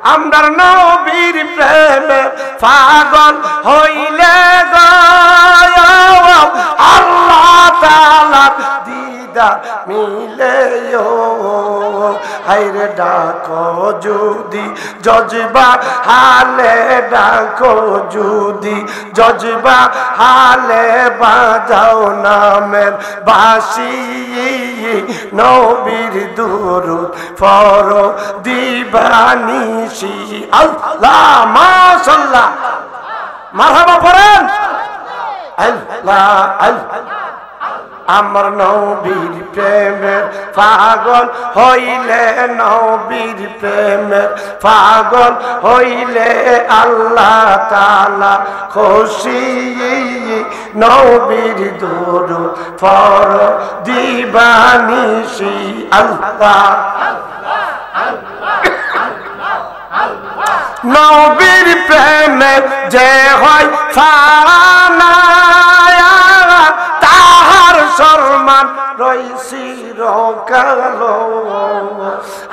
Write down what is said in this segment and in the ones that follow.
আমরার নবীর প্রেমে পাগল হইলে গো আল্লাহ তাআলার দিদার মিলে হায়রে ডাকো যদি জজবা হালে ডাকো যদি জজবা হালে বাজাও নামের বাঁশি নবীর দুরূদ পড়ো দিবানিশি আল্লাহ মাশাআল্লাহ মারহাবা পড়েন আল্লাহ আল্লাহ আমার নবীর প্রেমের পাগল হইলে নবীর প্রেমের পাগল হইলে আল্লাহ তাআলা খুশি নবীর দুরূদ পড়ো দিবানিশি আল্লাহ নবীর প্রেমে যে হয় ফানা তাহার সম্মান রইছি রকালো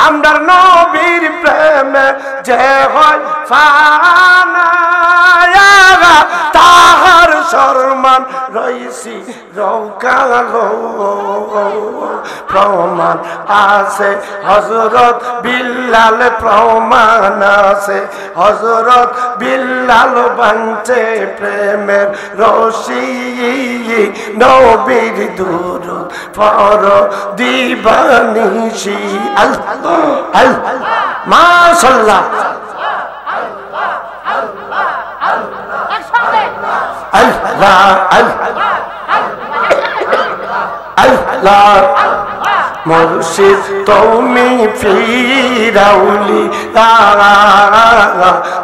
আমরার নবীর প্রেমে যে হয় ফানা তাহার সম্মান রইছি রকালো প্রমাণ আছে হযরত বিল্লাল প্রমাণ আছে হযরত বিল্লাল বাঁধছে প্রেমের রশি নবীর দুরূদ পড়ো দিবানিশি আল্লাহ আল্লাহ মাশাআল্লাহ আল্লাহ আল্লাহ মুর্শিদ তুমি ফিরাউলি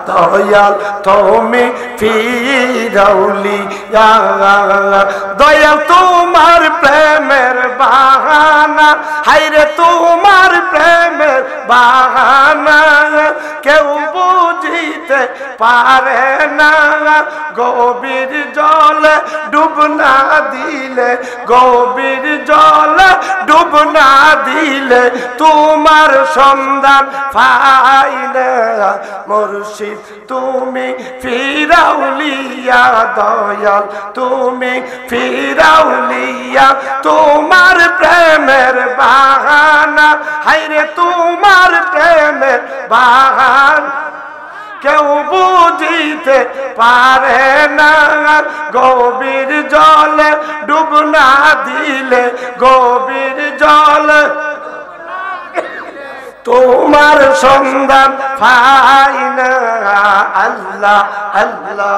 দয়াল তুমি ফিরাউলি দয়াল তোমার প্রেমের বাহানা হায়রে তোমার প্রেমের বাহানা কেউ বুঝিতে পারে না গভীর জলে ডুব না দিলে গভীর জলে ডুব না দিলে তোমার সন্ধান পাই না মুর্শিদ তুমি ফিরাউলিয়া দয়াল তুমি ফিরাউলিয়া তোমার প্রেমের বাহানা হায়রে তোমার প্রেমের বাহানা কেউ বুঝিতে পারে না গভীর জলে ডুব না দিলে গভীর জলে তোমার সন্ধান পাই না আল্লাহ আল্লাহ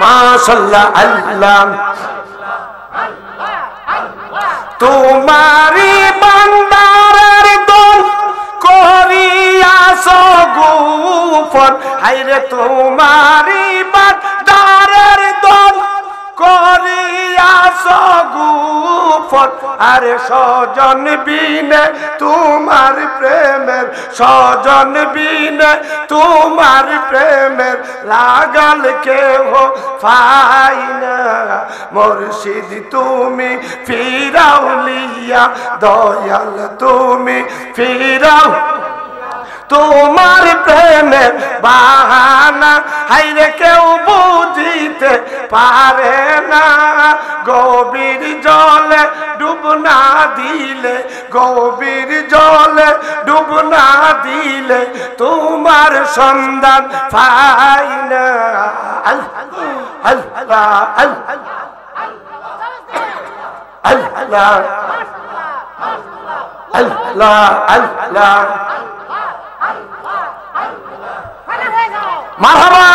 মাশাআল্লাহ আল্লাহ তোমারি বান্দারের দল করিয়াছ গোপন হায়রে তোমারি বান্দারের দল করিয়াছ গোপন আরে স্বজন বিনে তোমার প্রেমের স্বজন বিনে তোমার প্রেমের লাগাল কেহ পাই না মুর্শিদ তুমি ফিরাউলিয়া দয়াল তুমি ফিরাও তোমার প্রেমের বাহানা হায়রে কেউ বুঝিতে পারে না গভীর জলে ডুব না দিলে গভীর জলে ডুব না দিলে তোমার সন্ধান পাই না আল্লাহ আল্লাহ আল্লাহ আল্লাহ মারহাবা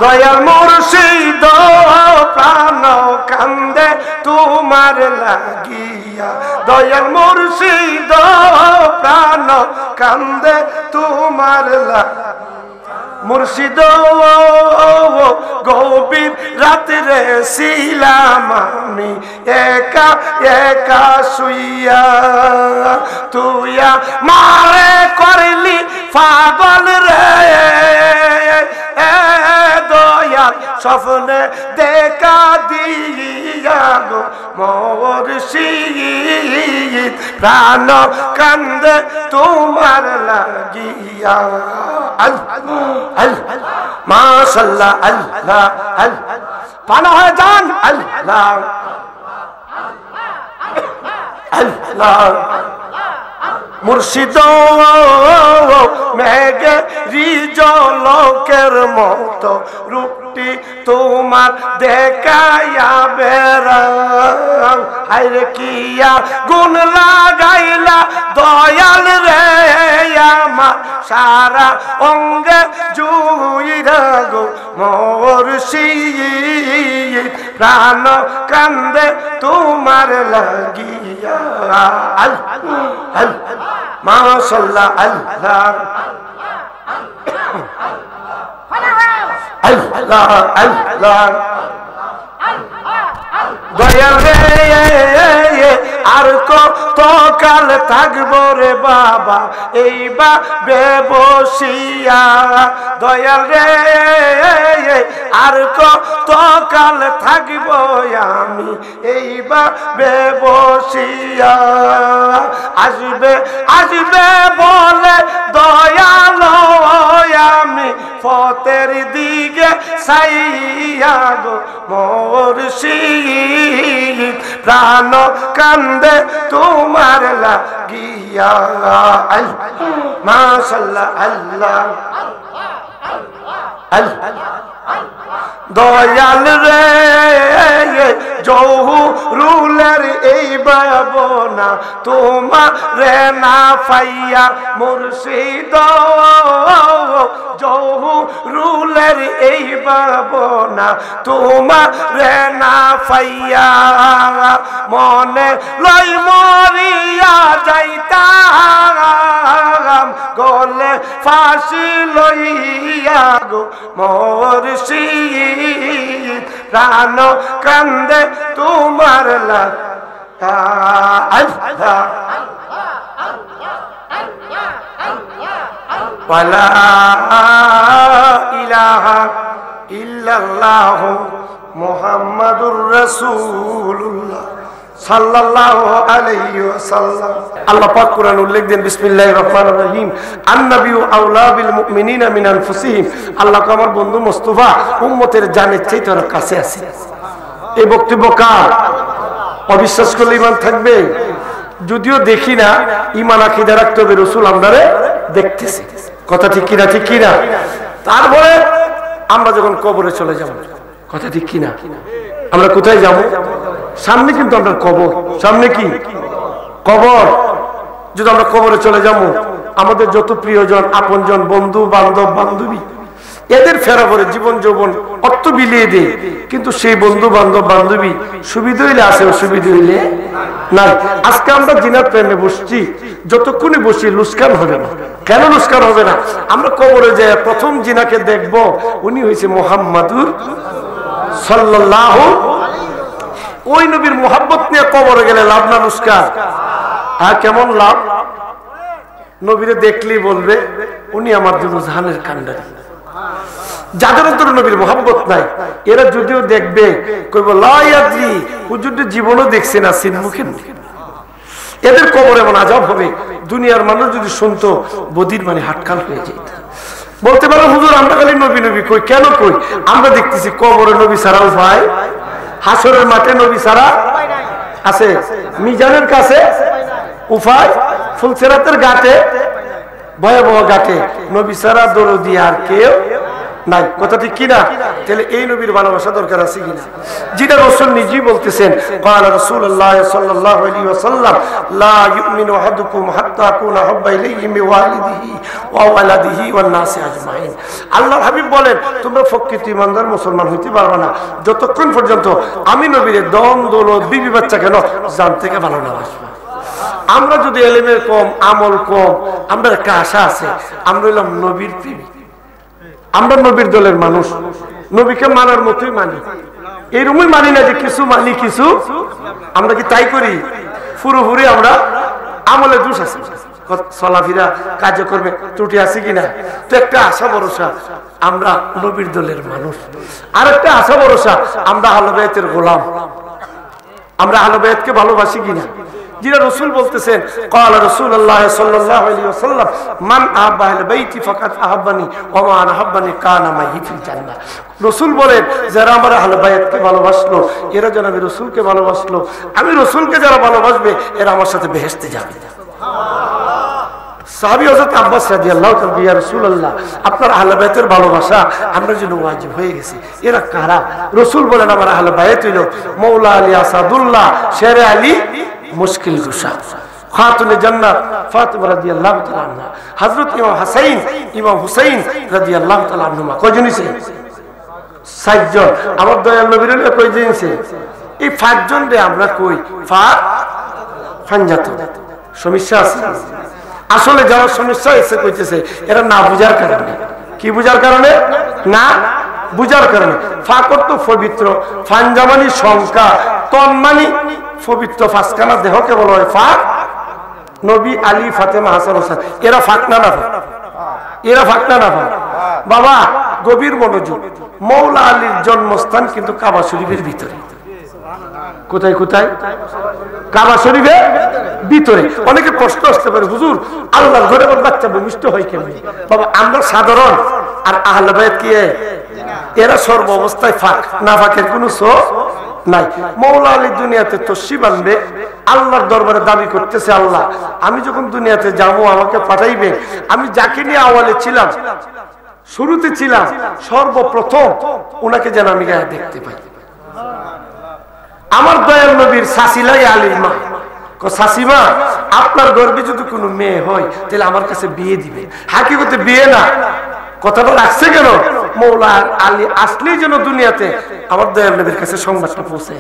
দয়াল মুর্শিদ প্রাণ কান্দে তোমার লাগিয়া দয়াল মুর্শিদ প্রাণ কান্দে তোমার লাগিয়া মুর্শিদ গভীর রাত্রে ছিলাম আমি একা একা শুইয়া তুইয়া মারে করলি পাগল রে দয়াল স্বপ্নে দেখা দিয়া গো মুর্শিদ প্রাণ কান্দে তোমার লাগিয়া মাশাআল্লাহ আল্লাহ আল্লাহ পানা হয়ে যান আল্লাহ আল্লাহ মুর্শিদ মেঘে রিজলকের মতো রূপটি তোমার দেখাইয়া বেড়াও হায়রে কিয়া গুণ লাগাইলা দয়াল রে আমার সারা অঙ্গে জুইরা গো মুর্শিদ প্রাণ কান্দে তোমার লাগিয়া মাশাআল্লাহ আল্লাহ আল্লাহ আল্লাহ দয়াল রে আর কত কাল থাকবো রে বাবা এইবা বেবসিয়া দয়াল রে আর কত কাল থাকবো আমি এইবা বেবসিয়া আসবে আসবে বলে দয়াল আমি ফতের দিকে সাইয়া গো মুর্শিদ প্রাণ কান্দে তোমার লাগিয়া মাশাআল্লাহ আল্লাহ দয়াল রে জহুরুলের এই ভাবনা তোমার না পাইয়া মুর্শিদ জহুরুলের এই ভাবনা তোমার না পাইয়া মনে লই মরিয়া যাইতাম গলে ফাঁসি লইয়া গো মুর্শিদ প্রাণ কান্দে তোমার লাগিয়া ওয়ালা ইলাহা ইল্লাল্লাহ মুহাম্মাদুর রাসূলুল্লাহ সাল্লাল্লাহু আলাইহি ওয়াসাল্লাম। আল্লাহ পাক কোরআন উল্লেখ দেন বিসমিল্লাহির রহমানির রহিম আন-নাবিয়্যু আওলা বিল মুমিনিনা মিন আনফুসিহিম। আল্লাহ কো আমার বন্ধু মুস্তাফা উম্মতের জানের চাইতে ওর কাছে আছে। এই বক্তব্য কার? অবিশ্বাস করলে ঈমান থাকবে? যদিও দেখি না, ঈমান আকীদা রাখতে হবে রাসূল আমরারে দেখতেছে। কথা ঠিক কিনা? ঠিক কিনা? তারপরে আমরা যখন কবরে চলে যাব, কথা ঠিক কিনা? আমরা কোথায় যাব? সামনে কিন্তু আমরা কবর, সামনে কি কবর। যদি আমরা কবরে চলে যাবো, আমাদের যত প্রিয়জন, আপনজন, বন্ধু বান্ধব, বান্ধবী, এদের ফেরা করে জীবন যৌবন অর্থ বিলিয়ে দেয়, কিন্তু সেই বন্ধু বান্ধব বান্ধবী সুবিধা হইলে আসে, অসুবিধা হইলে নাই। আজকে আমরা জিনার প্রেমে বসছি, যতক্ষণই বসি লুস্কান হবে না। কেন লুস্কান হবে না? আমরা কবরে যে প্রথম জিনাকে দেখব, উনি হয়েছে মুহাম্মাদুর সাল্লাল্লাহু। ওই নবীর মোহাব্বত নিয়ে কবরে গেলে লাভ না লুস্কান? হ্যাঁ, কেমন লাভ? নবীরে দেখলেই বলবে উনি আমার জন্য জাহানের কান্ডারি। যাদের অন্তরে নবীর মোহাব্বত নাই, এরা যদিও দেখবে কইব লা ইয়াদ্রি, হুজুরের জীবনও দেখছে না, সিনমুখে মুখে। এদের কবর এমন আযাব হবে, দুনিয়ার মানুষ যদি শুনতো বদির মানে হাটকাল হয়ে যেত। বলতে পারো হুজুর আমরা খালি নবী নবী কই, কেন কই? আমরা দেখতেছি কবরে নবী ছাড়া উপায়, হাসরের মাঠে নবী ছাড়া আছে, মিজানের কাছে উপায়, ফুলসেরাতের ঘাটে, ভয়াবহ ঘাটে নবী ছাড়া দরদি আর কেউ নাই। কথা ঠিক কিনা? তাহলে এই নবীর ভালোবাসা দরকার আছে কিনা? যেটা রাসূল নিজেই বলতেছেন, قال رسول الله صلى الله عليه وسلم لا يؤمن احدكم حتى اكون احب اليه من والده وولده والناس اجمعين। আল্লাহর হাবিব বলেন, তোমরা প্রকৃত ঈমানদার মুসলমান হইতে পারবে না যতক্ষণ পর্যন্ত আমি নবীর দম দৌলত বিবি বাচ্চা কেন জান থেকে ভালো না বাসবো। আমরা যদি এলেমের কম, আমল কম, আমরা একটা আশা আছে, আমরা হইলাম নবীর প্রেমিক, আমরা নবীর দলের মানুষ, নবীকে মানার মতোই মানি। এরকমই মানি না যে কিছু মানি কিছু, আমরা কি তাই করি? পুরোপুরি আমরা আমলে দোষ আছে, চলাফেরা কার্যক্রমে ত্রুটি আছে কিনা? তো একটা আশা ভরসা আমরা নবীর দলের মানুষ, আর একটা আশা ভরসা আমরা আহলে বাইতের গোলাম। আমরা আহলে বায়াতকে ভালোবাসি কিনা? যিনি রাসূল বলতেছেন قال رسول الله صلى الله عليه وسلم من احب اهل بيتي فقد احبني ومن احبني كان معي في الجنه। রাসূল বলেন যারা আমার আহলে বায়াতকে ভালোবাসলো এরা যেন আমি রাসূলকে ভালোবাসলো, আমি রাসূলকে যারা ভালোবাসবে এরা আমার সাথে বেহেশতে যাবে। সাহাবী হযরত আব্বাস রাদিয়াল্লাহু তাআলা ইয়া রাসূলুল্লাহ আপনার আহলে বায়াতের ভালোবাসা আমরা জন্য ওয়াজিব হয়ে গেছে, এরা কারা? রাসূল বলেন আমার আহলে বায়াত হলো মাওলা আলী আসাদুল্লাহ, শেরে আলী মুশকিল কুশা, খাতুনে জান্নাত ফাতিমা রাদিয়াল্লাহু তাআলা আনহা, হযরত ইমাম হুসাইন রাদিয়াল্লাহু তাআলা আনহুমা। কয়জন হইছে? ৬০ জন। আমার দয়াল নবীর হলো কয়জন হইছে? এই ৫ জন রে আমরা কই ফানজাত। সমস্যা আছে আসলে, যারা সমস্যা এসে কইতেছে এরা না বুঝার কারণে। কি বুঝার কারণে? না বুঝার কারণে। ফাকর তো পবিত্র, ফানজামানি সংখ্যা, তন্মানি পবিত্র, ফাঁসখানা দেহকে বলা হয় ফাক। নবী, আলী, ফাতেমা, হাসান, হোসেন এরা ফাক না না ফাক? এরা ফাক না না ফাক? বাবা গভীর মনোযোগ, মৌলা আলীর জন্মস্থান কিন্তু কাবা শরীফের ভিতরে। কোথায় কোথায়? কাবা শরীফের ভিতরে। অনেকে প্রশ্ন আসতে পারে হুজুর আল্লাহর ঘরে বাচ্চা ভূমিষ্ঠ হয় কেমন? বাবা আমরা সাধারণ, আর আহলে বায়াত কি এরা সর্ব অবস্থায় ফাক, না ফাকের কোনো সো নাই। মৌলা আলী দুনিয়াতে তশরিফ আনবে, আল্লাহর দরবারে দাবি করতেছে আল্লাহ আমি যখন দুনিয়াতে যাবো আমাকে পাঠাইবে, আমি যাকে নিয়ে আওয়ালে ছিলাম, শুরুতে ছিলাম, সর্বপ্রথম ওনাকে যেন আমি গায়ে দেখতে পাই। আমার দয়াল নবীর শাসিলাই আলীর মা শাসিমা আপনার গর্বে যদি কোনো মেয়ে হয় তাহলে আমার কাছে বিয়ে দিবে। হাকিকতে বিয়ে না, কথাটা রাখছে কেন? মৌলা আলী আসলেই যেন দুনিয়াতে আমার দয়াল নবীর কাছে সংবাদটা পৌঁছে।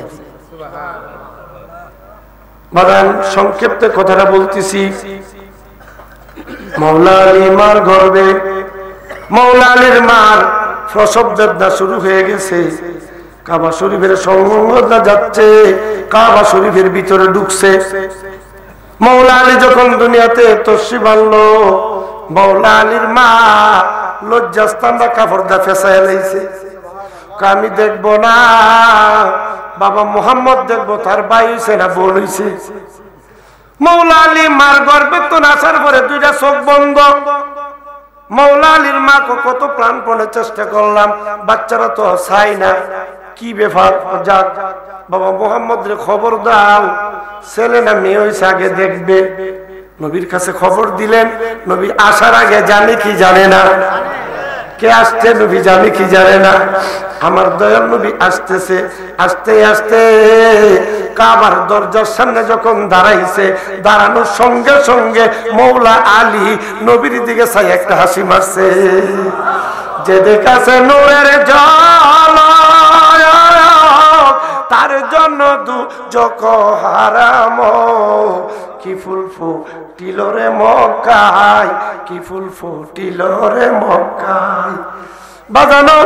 বাগান সংক্ষেপে কথাটা বলতেছি। মৌলা আলী মার গর্বে, মৌলা আলীর মার প্রসব বেদনা শুরু হয়ে গেছে। কাবা শরীফের সংগঠন যাচ্ছে, কাবা শরীফের ভিতরে ঢুকছে। মৌলা আলী যখন দুনিয়াতে তশরিফ আনলো, মৌলা আলীর মা লজ্জাস্থানটা কাপড়টা ফেসায় লাইছে। আমি দেখবো না, বাবা মোহাম্মদ দেখবো, তার ভাই হইছে না বোন হইছে। মৌলা আলী মার গর্ভে তো আসার পরে দুইটা চোখ বন্ধ। মৌলা আলীর মা কত প্রাণপণে চেষ্টা করলাম, বাচ্চারা তো চাই না, কি ব্যাপার? যাক বাবা মোহাম্মদ রে খবর দাও, ছেলে না মেয়ে হইছে আগে দেখবে। নবীর কাছে খবর দিলেন। নবী আসার আগে জানে কি জানে না? কে আসছে নবী জানে কি জানে না? আমার দয়াল নবী আসতেছে। আস্তে আস্তে কাবার দরজার সামনে যখন দাঁড়াইছে, দাঁড়ানোর সঙ্গে সঙ্গে মৌলা আলী নবীর দিকে চাই একটা হাসি মারছে। যে দেখাছে নূরের জল, তার জন্য দুজক হারাম। কি ফুল ফুটিল রে মক্কায়, কি ফুল ফুটিল রে মক্কায়। বাজানো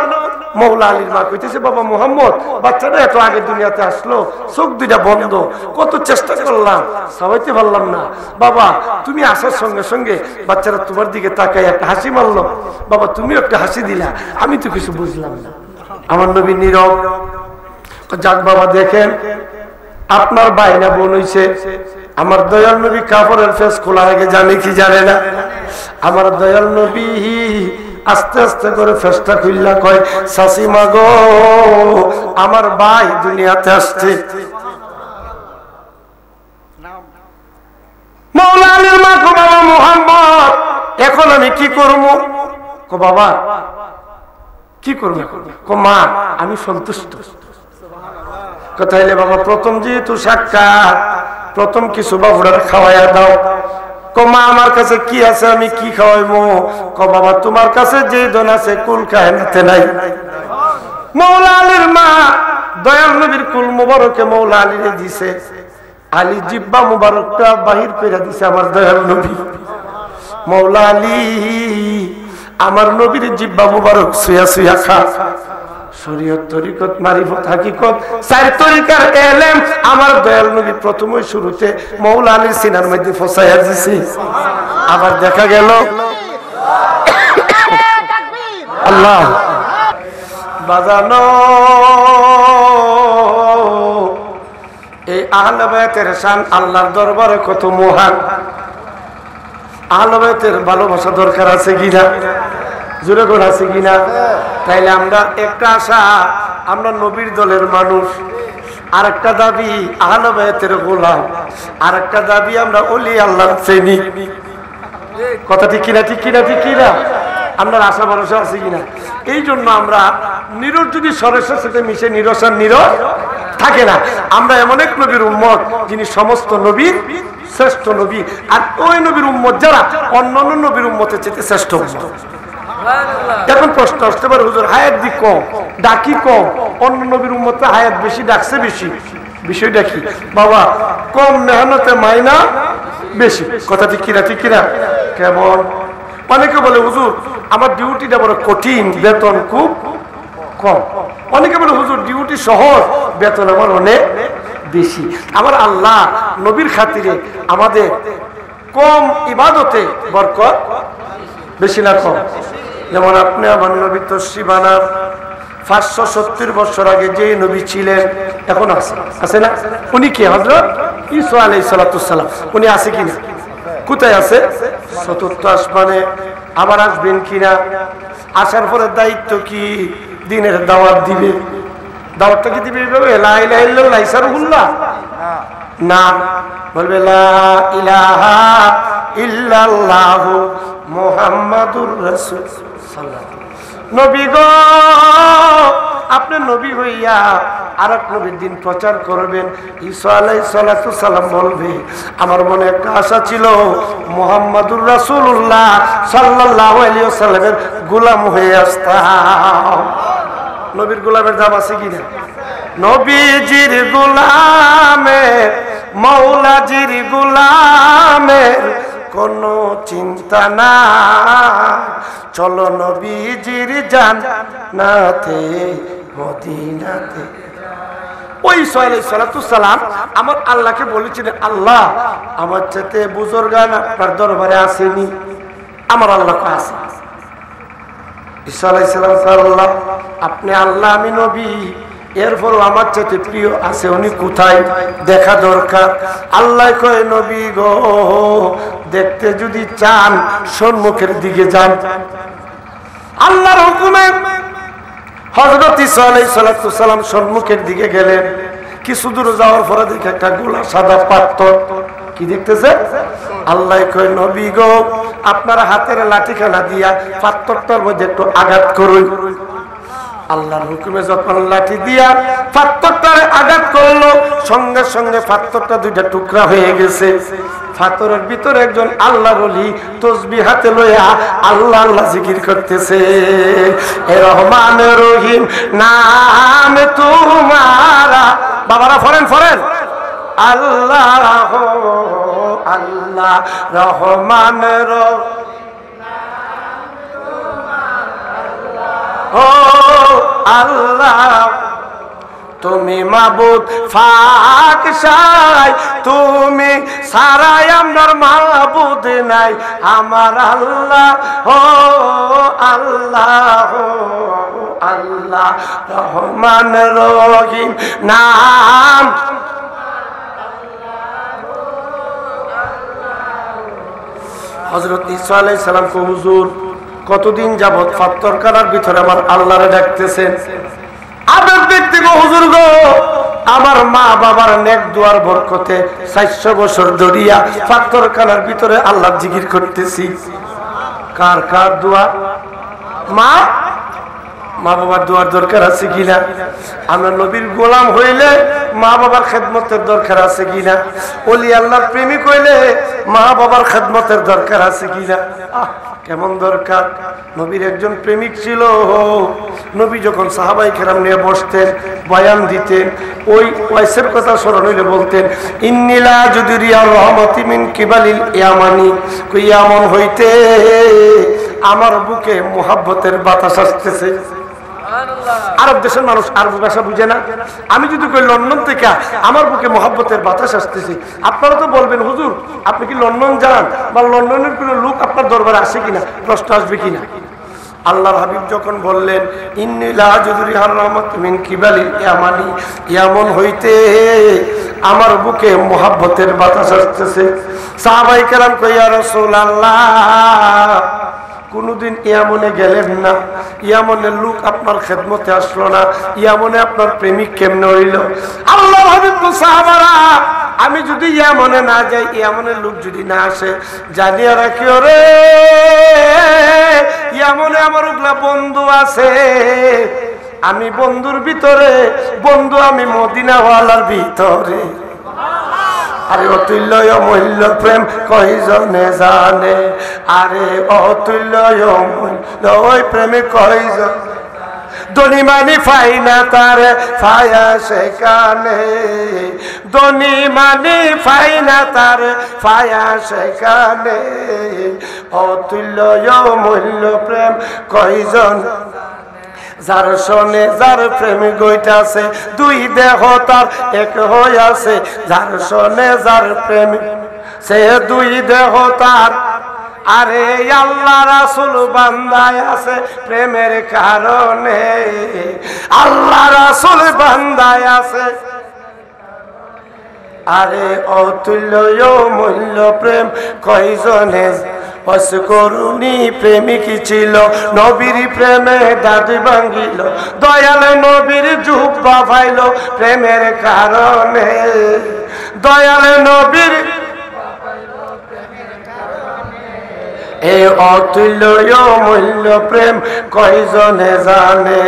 মৌলা আলীর মা কইতেছে বাবা মোহাম্মদ বাচ্চাটা এত আগে দুনিয়াতে আসলো, চোখ দুইটা বন্ধ, কত চেষ্টা করলাম সবাইতে পারলাম না। বাবা তুমি আসার সঙ্গে সঙ্গে বাচ্চারা তোমার দিকে তাকায় একটা হাসি মারলো। বাবা তুমি একটা হাসি দিলা, আমি তো কিছু বুঝলাম না। আমার নবী নীরব। যাক বাবা দেখেন আপনার বাইনা বোন হইছে। আমার দয়াল নবী কাপড়ের ফেস খোলার আগে জানে কি জানে না? আমার দয়াল নবী আস্তে আস্তে করে ফেসটা খুললা কয়, শাশিমা গো আমার ভাই দুনিয়াতে আসছে। মৌলা আলীর মা কো বাবা মোহাম্মদ এখন আমি কি করবো? কো বাবা কি করবো? কো মা আমি সন্তুষ্ট। কোথায় বাবা প্রথম যেহেতু সাক্ষাৎ, প্রথম কিছু বাবুরার খাওয়াইয়া দাও। কমা আমার কাছে কি আছে আমি কি খাওয়াইবো? ক বাবা তোমার কাছে যে ধন আছে কুল কায়নাতে নাই। মৌলা আলীর মা দয়াল নবীর কুল মুবারকে মৌলা আলীরে দিছে। আলী জিব্বা মুবারকটা বাহির করে দিছে আমার দয়াল নবী। মৌলা আলী আমার নবীর জিব্বা মুবারক সুয়া সুয়া খা। শরীয়ত তরিকত মারিফত হাকিকত চার তরিকার এলেম আমার দয়াল নবী প্রথমে শুরুতে মৌলা আলীর সিনার মধ্যে ফসাইয়া দিছি। আবার দেখা গেল আল্লাহ বাজানো এই আহলে বায়াতের শান আল্লাহর দরবারে কত মহান। আহলে বায়াতের ভালোবাসা দরকার আছে কিনা, জোরে করে আছে কিনা? তাইলে আমরা একটা আশা আমরা নবীর দলের মানুষ, আর একটা দাবি আহলে বায়াতের গোলাম, আর একটা দাবি আমরা ওলি আল্লাহর প্রেমিক। কথা ঠিক কিনা, ঠিক কিনা, ঠিক কিনা? আপনার আশা ভরসা আছে কিনা? এই জন্য আমরা নিরস যদি সরেসের সাথে মিশে নিরস আর নিরস থাকে না। আমরা এমন এক নবীর উম্মত যিনি সমস্ত নবীর শ্রেষ্ঠ নবী, আর ওই নবীর উম্মত যারা অন্যান্য নবীর উম্মতের চেয়ে শ্রেষ্ঠ উম্মত। এখন প্রশ্ন আসতে পারে, হুজুর হায়াত দি কম, ডাকি কম, অন্য নবীর উম্মতে হায়াত বেশি, ডাকছে বেশি। বিষয়টা কি বাবা? কম মেহনতে মাইনা বেশি। কথা ঠিক কিনা, ঠিক কিনা? কেমন? অনেকে বলে হুজুর আমার ডিউটিটা বড় কঠিন, বেতন খুব কম। অনেকে বলে হুজুর ডিউটি সহজ, বেতন আমার অনেক বেশি। আমার আল্লাহ নবীর খাতিরে আমাদের কম ইবাদতে বরকত বেশি না কম? যেমন আপনি আমার নবী তশরিফানা 570 বছর আগে যে নবী ছিলেন এখন আছে, আছে না? উনি কে? হযরত ঈসা আলাইহিস সালাম। উনি আছে কিনা? কোথায় আছে? চতুর্থ আসমানে। আবার আসবেন কিনা? আসার পরে দায়িত্ব কি? দিনের দাওয়াত দিবে। দাওয়াতটা কি দিবে এইভাবে লা ইলাহা ইল্লাল্লাহ ইসারুল্লাহ? না, বলবে লা ইলাহা ইল্লাল্লাহু মুহাম্মাদুর রাসূল সাল্লাল্লাহু। নবী গো, আপনি নবী হইয়া আরেক নবীর দিন প্রচার করবেন। ঈসা আলাইহিস সালাম বলবে আমার মনে একটা আশা ছিল মুহাম্মাদুর রাসূলুল্লাহ সাল্লাল্লাহু আলাইহি ওয়াসাল্লামের গোলাম হয়ে আসতাম। নবীর গোলামের দাম আছে কিনা? নবীজির গোলামের, মাওলাজির গোলামের কোনো চিন্তা না, চলো নবীজির জান্নাতে মদিনাতে। ওই ঈসা আলাইহিস সালাম আমার আল্লাহকে বলেছিলেন, আল্লাহ আমার চাইতে বুজুর্গান আপনার দরবারে আসেনি? আমার আল্লাহ আছে। ঈসা আলাইহিস সালাম, আল্লাহ আপনি আল্লাহ, আমি নবী, এরপর আমার চাইতে প্রিয় আছে, উনি কোথায়? দেখা দরকার। আল্লাহ কয় নবী গো, দেখতে যদি চান সম্মুখের দিকে যান। আল্লাহর হুকুমে হযরত ঈসা আলাইহিস সালাম সম্মুখের দিকে গেলেন। কিছু দূর যাওয়ার পরে দেখে একটা গোলা সাদা পাথর। কি দেখতেছে? আল্লাহ কয় নবী গো, আপনার হাতের লাঠিখানা দিয়া পাথরটার মধ্যে একটু আঘাত করুন। আল্লাহর হুকুমে যখন লাঠি দিয়া পাথরটারে আঘাত করলো, সঙ্গে সঙ্গে পাথরটা দুইটা টুকরা হয়ে গেছে। পাথরের ভিতরে একজন আল্লাহর ওলি তাসবিহ হাতে লইয়া আল্লাহ আল্লাহ জিকির করতেছে। এ রহমান রহিম নাম তোমারা। বাবারা ফরেন ফরেন, আল্লাহ আল্লাহ রহমান রহিম, ও আল্লাহ তুমি মাবুদ ফাক সাই, তুমি সারাই আমার মাবুদ নাই। আমার আল্লাহ ও আল্লাহ আল্লাহ রহমান রহিম নাম। হযরত ঈসা আলাইহিস সালাম কো হুজুর কতদিন যাবত পাথরখানার ভিতরে আমার আল্লাহরে ডাকতেছেন? আবেগ দেখতে গো হুজুর গো, আমার মা বাবার নেক দুয়ার বরকতে 400 বছর ধরিয়া পাথরখানার ভিতরে আল্লাহর জিকির করতেছি। কার কার দোয়া? মা বাবার দোয়ার দরকার আছে কিনা? আমরা নবীর গোলাম হইলে মা বাবার খেদমতের দরকার আছে কিনা? ওলি আল্লাহর প্রেমিক হইলে মা বাবার খেদমতের দরকার আছে কিনা? কেমন দরকার? নবীর একজন প্রেমিক ছিল। নবী যখন সাহাবাই কেরাম নিয়ে বসতেন, বয়ান দিতেন, ওই ওয়াইসের কথা স্মরণ হইলে বলতেন, ইন্নিলা যুদিরিয়া রহমতি মিন কিবালিল ইয়ামানি, ইয়ামন হইতে আমার বুকে মুহাব্বতের বাতাস আসতেছে। আরব দেশের মানুষ আরবি ভাষা বুঝে না। আমি যদি কই লন্ডন থেকে আমার বুকে মোহাব্বতের বাতাস আসতেছে, আপনারা তো বলবেন হুজুর আপনি কি লন্ডন যান বা লন্ডনের কোনো লোক আপনার দরবারে আসে কিনা, প্রশ্ন আসবে কিনা। আল্লাহর হাবিব যখন বললেন ইন্নী লা আজুদু রিহার রাহমাত মিন কিবালিল ইয়ামানি, ইয়ামন হইতে আমার বুকে মোহাব্বতের বাতাস আসতেছে। সাহাবায়ে কেরাম কই ইয়া রাসূলুল্লাহ কোনদিন ইয়ামনে গেলেন না, ইয়ামনের লোক আপনার খেদমতে আসলো না, ইয়ামনে আপনার প্রেমিক কেমনে হইল? আল্লাহর হাবিব তো সাহাবারা আমি যদি ইয়ামনে না যাই, ইয়ামনের লোক যদি না আসে, জানিয়া রাখিও রে ইয়ামনে আমার ওগুলা বন্ধু আছে, আমি বন্ধুর ভিতরে বন্ধু, আমি মদিনাওয়ালার ভিতরে। আরে অতুল্য অমূল্য প্রেম কয়জনে জানে, আরে অতুল্য অমূল্য ওই প্রেমে কয়জন, ধনী মানি ফাই না তার ফায়া সেখানে, ধনী মানি ফাই না তার ফায়া সেখানে, অতুল্য অমূল্য প্রেম কয়জন, যার শোনে যার প্রেম গইতাছে, দুই দেহ তার এক হইয়াছে, যার শোনে যার প্রেম সে দুই দেহ তার। আরে আল্লাহ রাসূল বান্দায় আছে প্রেমের কারণে, আল্লাহ রাসূল বান্দায় আছে। আরে অতুল্য অমূল্য প্রেম কয়জনে, অসকরুণী প্রেমিক ছিল, নবীর প্রেমে দাদি ভাঙ্গিল, দয়াল নবীর জুব্বা পাইল প্রেমের কারণে, দয়াল নবীর এ অতুল্য অমূল্য প্রেম কয়জনে জানে,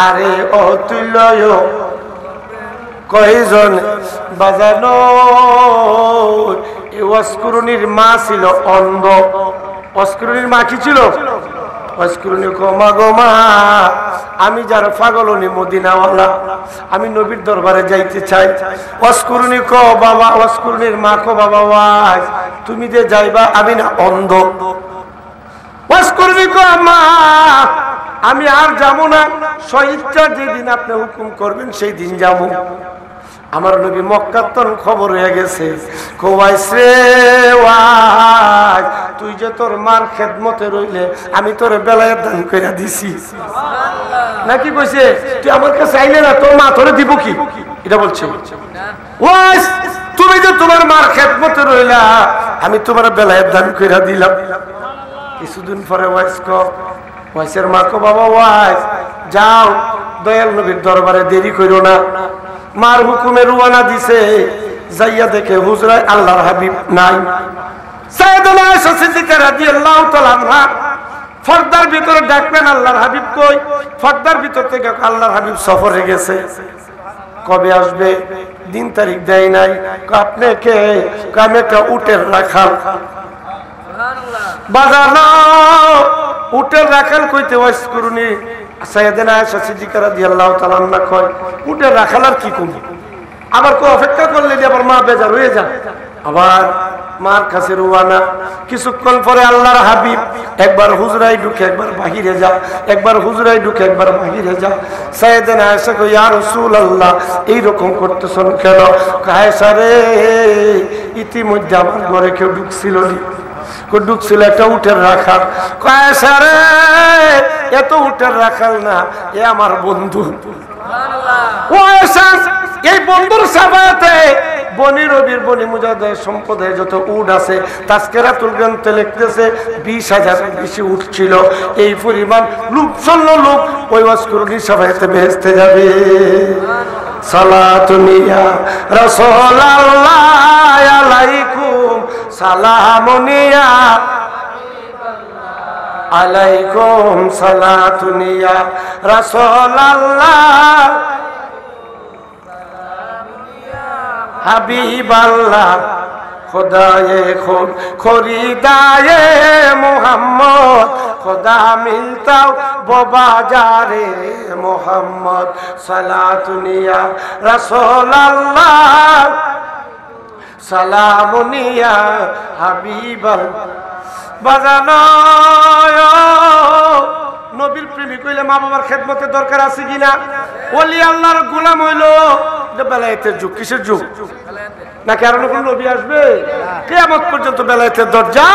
আরে অতুল্য কয়জন বাজানো। ওয়াসকুরুনির মা ছিল অন্ধ, ওয়াসকুরুনির মা কি ছিল? ওয়াসকুরুনি গোমা গোমা আমি যার পাগলনি মদিনাওয়ালা, আমি নবীর দরবারে যাইতে চাই। ওয়াসকুরুনি কো বাবা, ওয়াসকুরুনির মা কো বাবা ওয়াই তুমি যে যাইবা, আমি না অন্ধ। ওয়াসকুরুনি কো মা আমি আর যাবো না, স্বইচ্ছা যেদিন আপনি হুকুম করবেন সেই দিন যাবো। আমার নবী মক্কার তখন খবর হয়ে গেছে, কোয়াইছে ওয়াই তুই যে তোর মার খেদমতে রইলে আমি তোর বেলায় দান করে দিছি নাকি? কইছে তুই আমার কাছে আইলে না, তোর মা তোরে দিব কি? এটা বলছে ওয়াই তুমি যে তোমার মার খেদমতে রইলা আমি তোমার বেলায় দান করে দিলাম। কিছুদিন পরে ওয়াইসের মা কো বাবা ওয়াইস যাও দয়াল নবীর দরবারে, দেরি করো না। মার হুকুমে রুয়ানা দিছে, যাইয়া দেখে হুজরায় আল্লাহর হাবিব নাই। সাইয়েদানা আয়েশা সিদ্দিকা রাদিয়াল্লাহু তাআলা আনহা পর্দার ভিতরে ডাকলেন আল্লাহর হাবিব কই? পর্দার ভিতর থেকে আল্লাহর হাবিব সফরে গেছে। কবে আসবে? দিন তারিখ দেয় নাই। আপনি কে? আমি একটা উটের রাখাল। বাজানো উটের রাখাল কইতে ওয়াসকুরুনি সাইয়েদানা আয়েশা সিদ্দিকা রাদিয়াল্লাহু তাআলা আনহা কয় উটের রাখাল আর কি কম, আবার কো অপেক্ষা করলে আবার মা বেজার হয়ে যায়। আবার মার কাছে রওনা। কিছুক্ষণ পরে আল্লাহর হাবিব একবার হুজরায় ঢুকে একবার বাহিরে যা, একবার হুজরায় ঢুকে একবার বাহিরে যা। সাইয়েদানা আয়েশা কই ইয়া রাসূলুল্লাহ এই রকম করতেছেন কেন? আয়েশা রে ইতিমধ্যে আমার ঘরে কেউ ঢুকছিল নি, ঢুকছিল একটা উটের রাখাল। আয়েশা রে এত উটের রাখাল না, এ আমার বন্ধু। ও আয়েশা এই বন্ধুর সাবাতে বনি রবির বনি মুজাহিদের সম্পদের যত উট আছে তাজকিরাতুল গ্রন্থে লিখতেছে 20,000 বেশি উট ছিল। এই পরিমাণ লোকসন্ন লোক ওই ওয়াসকুরুনি সাবাতে বেহেশতে যাবে। সালাতুন ইয়া রাসূলুল্লাহ আলাইকুম সালামুন ইয়া আলাইকুম সালাতুন ইয়া রাসূলুল্লাহ হাবিবাল্লাহ খুদায়ে খুদ খরিদায়ে মুহাম্মদ খুদা মিলতাও বাজারে মুহাম্মদ সালাতুন ইয়া রাসূলুল্লাহ সালামুন ইয়া হাবিবাল্লাহ। বাজানো নবীর প্রেমিক হইলে মা বাবার খেদমতের দরকার আছে কিনা? ওলি আল্লাহর গোলাম হইলো বেলায়েতের যুগ। কিসের যুগ? নাকি আর কোন নবী আসবে? কিয়ামত পর্যন্ত বেলায়েতের দরজা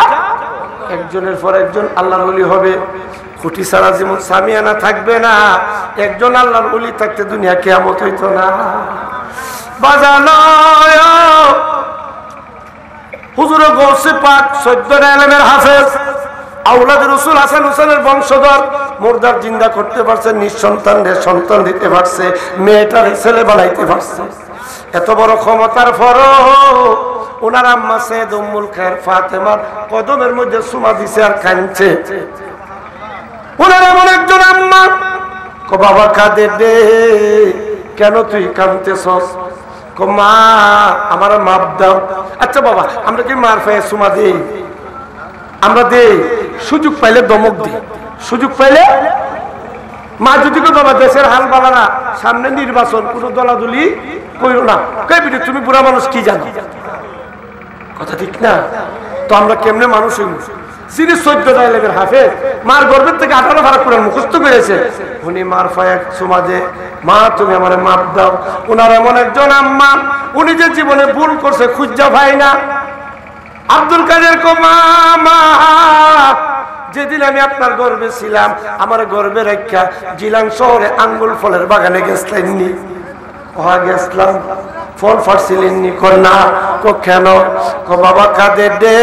একজনের পর একজন আল্লাহর ওলি হবে। খুঁটি ছাড়া যেমন সামিয়ানা থাকবে না, একজন আল্লাহর ওলি থাকতে দুনিয়া কিয়ামত হইতো না। বাজানো হুজুর গৌসে পাক 14 আলেমের হাফেজ আওলাদ রাসূল হাসান হোসেনের বংশধর মুর্দার জিন্দা করতে পারছে, নিঃসন্তানদের সন্তান দিতে পারছে, মেয়েটার ছেলে বানাইতে পারছে। এত বড় ক্ষমতার পরও ওনার আম্মা সৈয়দ উম্মুল খায়ের ফাতেমার কদমের মধ্যে চুমা দিছে আর কাঁদছে। ওনার এমন একজন আম্মা, কো বাবা কাঁদে দে, কেন তুই কাঁদতেছস? কো মা আমার মাপ দাও। আচ্ছা বাবা, আমরা কি মার পায়ে চুমা দিই? আমরা দেই, সুযোগ পাইলে দমক দিই, সুযোগ পাইলে। মা যদি কো বাবা দেশের হাল বালারা, সামনে নির্বাচন, কোনো দলাদলি কইরো না, কই বিটি তুমি বুড়া মানুষ কি জানো? কথা ঠিক না? তো আমরা কেমনে মানুষ হইব? যিনি 14 আলেমের হাফেজ, মার গর্ভের থেকে 18 পারা কোরআন মুখস্থ করেছে, উনি মার পায়ে চুমা দে, মা তুমি আমারে মাপ দাও। উনার এমন একজন আম্মা, উনি যে জীবনে ভুল করছে খুঁজা পাই না। আব্দুল কাদের কো মা, যেদিন আমি আপনার গর্বে ছিলাম, আমার গর্বে রাখা জিলান শহরে আঙ্গুল ফলের বাগানে গেছিলেননি? গেছিলাম। ফল ফাটছিলেননি? না। কো কেন? কো বাবা কাঁদে দে,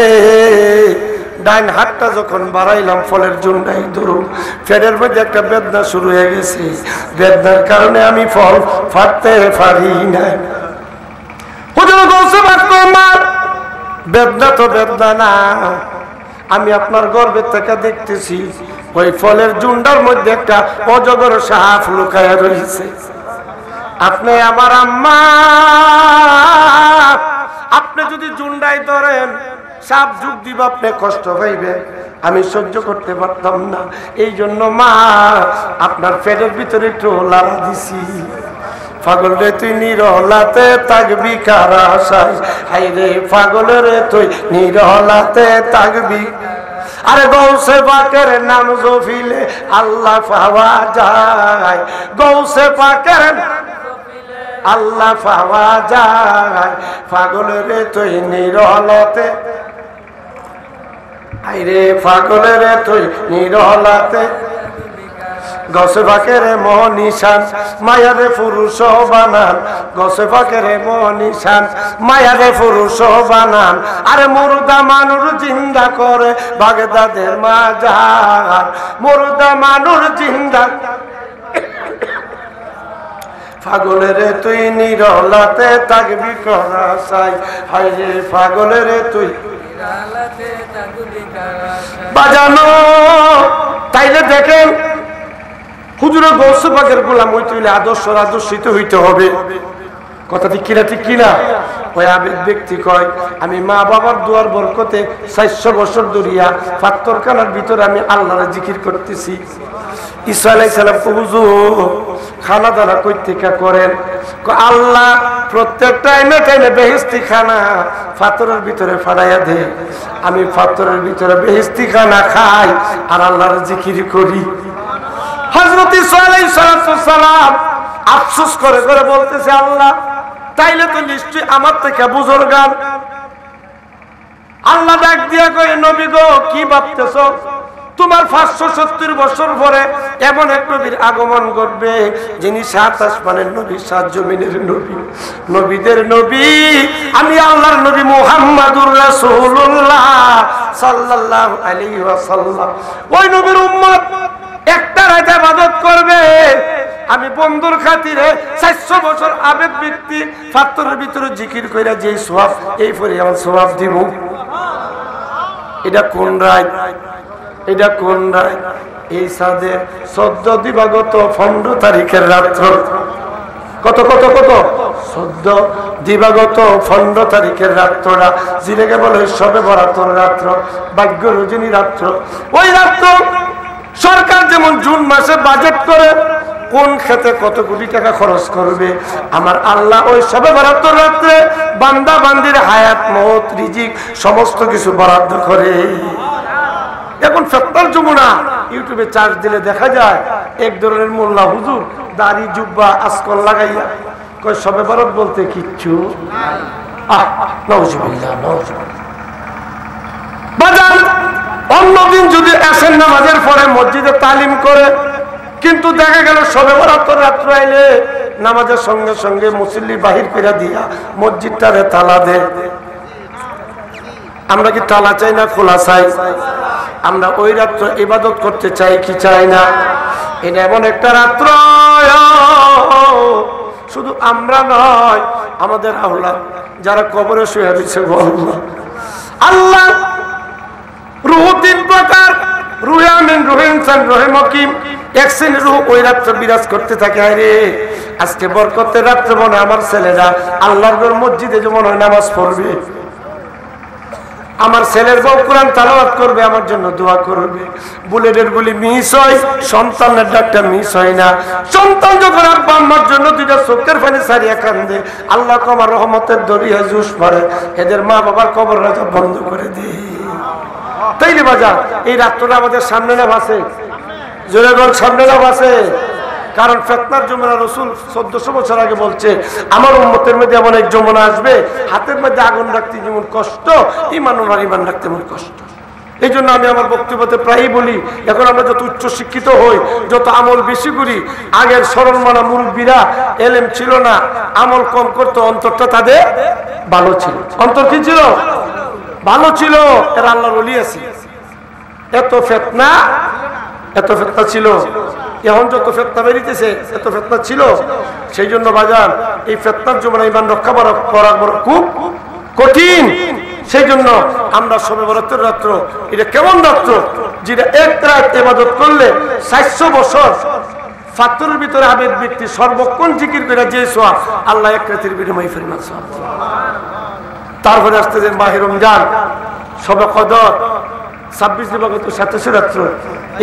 ডাইন হাতটা যখন বাড়াইলাম ফলের জন্যই ধরুন পেটের মধ্যে একটা বেদনা শুরু হয়ে গেছে, বেদনার কারণে আমি ফল ফাটতে পারি না। বেদনা তো বেদনা না, আমি আপনার গর্ভের থেকে দেখতেছি ওই ফলের জুন্ডার মধ্যে একটা অজগর সাপ লুকায়া রয়েছে। আপনি আমার আম্মা, আপনি যদি জুন্ডাই ধরেন সাপ যুগ দিব, আপনি কষ্ট পাইবেন, আমি সহ্য করতে পারতাম না। এই জন্য মা আপনার পেটের ভিতরে একটু লাড়া দিছি। পাগল রে তুই নিরলাতে থাকবি কার আশায়, হাই রে পাগল রে তুই নিরলাতে থাকবি। আরে গৌসে পাকের নাম জফিলে আল্লাহ পাওয়া যায়, গৌসে পাকের আল্লাহ পাওয়া যায়, পাগল রে তুই নিরলাতে, হাই রে পাগল রে তুই নিরলাতে। গছে পাকের মনিশান মায়ারে পুরুষ বানান, গছে পাকের মনিশান মায়ারে পুরুষ বানান। আরে মুর্দা মানুষ জিন্দা করে বাগদাদের মাজার, মুর্দা মানুষ জিন্দা। পাগলের তুই নিরলাতে থাকবি করা চাই, হাই রে পাগলের তুই বাজানো। তাইলে দেখেন হুজুরের গৌসে পাকের গোলাম হইতে হইলে আদর্শিত হইতে হবে। কথা ঠিক কিনা? ঠিক কিনা? ওই আবেগ ব্যক্তি কয়, আমি মা বাবার দুয়ার বরকতে 400 বছর ধরিয়া পাত্তরখানার ভিতরে আমি আল্লাহর জিকির করতেছি। ঈসা আলাইহিস সালাম হুজুর খানা দানা কই থেকে করেন? আল্লাহ প্রত্যেক টাইমে টাইমে বেহেশতি খানা পাথরের ভিতরে ফাড়াইয়া দে, আমি পাথরের ভিতরে বেহেশতি খানা খাই আর আল্লাহর জিকির করি। হযরত ঈসা আলাইহিস সালাম আফসোস করে করে বলতেছে, আল্লাহ তাইলে তো নিশ্চয়ই আমার থেকে বুজুর্গান। আল্লাহ ডাক দিয়া কয়, নবী গো কি ভাবতেছো? তোমার 570 বছর পরে এমন এক নবীর আগমন ঘটবে যিনি 7 আসমানের নবী, 7 জমিনের নবী, নবীদের নবী, আমি আল্লাহর নবী মুহাম্মাদুর রাসূলুল্লাহ সাল্লাল্লাহু আলাইহি ওয়াসাল্লাম। ওই নবীর উম্মত একটা রাত ইবাদত করবে, আমি বন্ধুর খাতিরে 400 বছর আবেদ ব্যক্তি পাথরের ভিতরে জিকির কইরা যে সওয়াব, এই পরিমাণ সওয়াব দিব। এটা কোন রাত? এটা কোন রাত? এই সাদের 14 দিবাগত 15 তারিখের রাত্র। কত কত কত? 14 দিবাগত 15 তারিখের রাত্রটা যেটাকে বলে সবে বরাতর রাত্র, ভাগ্য রজনী রাত্র। ওই রাত্র সরকার যেমন জুন মাসে বাজেট করে কোন খেতে কত কোটি টাকা খরচ করবে, আমার আল্লাহ ওই সবে বরাতর রাত্রে বান্দা বান্দির হায়াত মওত রিজিক সমস্ত কিছু বরাদ্দ করে। এখন ফেতনার যমুনা ইউটিউবে চার্জ দিলে দেখা যায় এক ধরনের মোল্লা হুজুর দাড়ি জুব্বা আজকল লাগাইয়া কয় সবে বরাত বলতে কিচ্ছু। অন্যদিন যদি আসেন নামাজের পরে মসজিদে তালিম করে, কিন্তু দেখা গেল সবে বরাত রাত্র আইলে নামাজের সঙ্গে সঙ্গে মুসল্লি বাহির করে দিয়া মসজিদটারে তালা দে। আমরা কি তালা চাই না খোলা চাই? আমরা ওই রাত্র ইবাদত করতে চাই কি চাই না? এটা এমন একটা রাত্র, শুধু আমরা নয়, আমাদের আওলাদ যারা কবরে শুয়ে দিচ্ছে, আল্লাহ রূহ তিন প্রকার, রূহে আমিন, রূহে ইনসান, রূহে মুকিম। এক শ্রেণীর রূহ ওই রাত্রে বিরাজ করতে থাকে। আরে আজকে বরকতের রাত্রে মনে হয় আমার ছেলেরা আল্লাহর মসজিদে যেমন হয় নামাজ পড়বে, আমার ছেলের বউ কোরআন তেলাওয়াত করবে, আমার জন্য দোয়া করবে। বুলেটের গুলি মিস হয়, সন্তানের ডাকটা মিস হয় না। সন্তান যখন আব্বা আম্মার জন্য দুইটা চোখের পানি ছাড়িয়া কান্দে, আল্লাহ আমার রহমতের দরিয়া জুস মারে, এদের মা বাবার কবর রাজা বন্ধ করে দিয়ে। তাইলে বাজার এই রাত্রটা আমাদের সামনে না ভাসে, জোরে ঘর সামনে না ভাসে। কারণ ফিতনার যমুনা রাসূল 1400 বছর আগে বলছে, আমার উম্মতের মধ্যে এমন এক যমুনা আসবে, হাতের মধ্যে আগুন রাখতে যেমন কষ্ট, ঈমান রাখতে এমন কষ্ট। এই জন্য আমি আমার বক্তব্যতে প্রায়ই বলি, এখন আমরা যত উচ্চ শিক্ষিত হই, যত আমল বেশি করি, আগের সরল মানা মুরব্বীরা এলেম ছিল না, আমল কম করতো, অন্তরটা তাদের ভালো ছিল। অন্তর কি ছিল? ভালো ছিল। এরা আল্লাহর ওলি আছে। এত ফিতনা ছিল, এখন যত ফিতনা বেরিতেছে এত ফিতনা ছিল। সেই জন্য বাজান এই ফিতনার জন্য ঈমান রক্ষা করা বড় খুব কঠিন। সেই জন্য আমরা শবে বরাতের রাত্র, এটা কেমন রাত্র যেটা এক রাত ইবাদত করলে 400 বছর ফাতরের ভিতরে আবেদ ব্যক্তি সর্বক্ষণ জিকির করে যে সওয়াব, আল্লাহ এক রাতের বিনিময়ে ফেরমান সওয়াব। তারপরে আসতে যে মাহে রমজান, শবে কদর, 26 দিবাগত 27 রাত্র।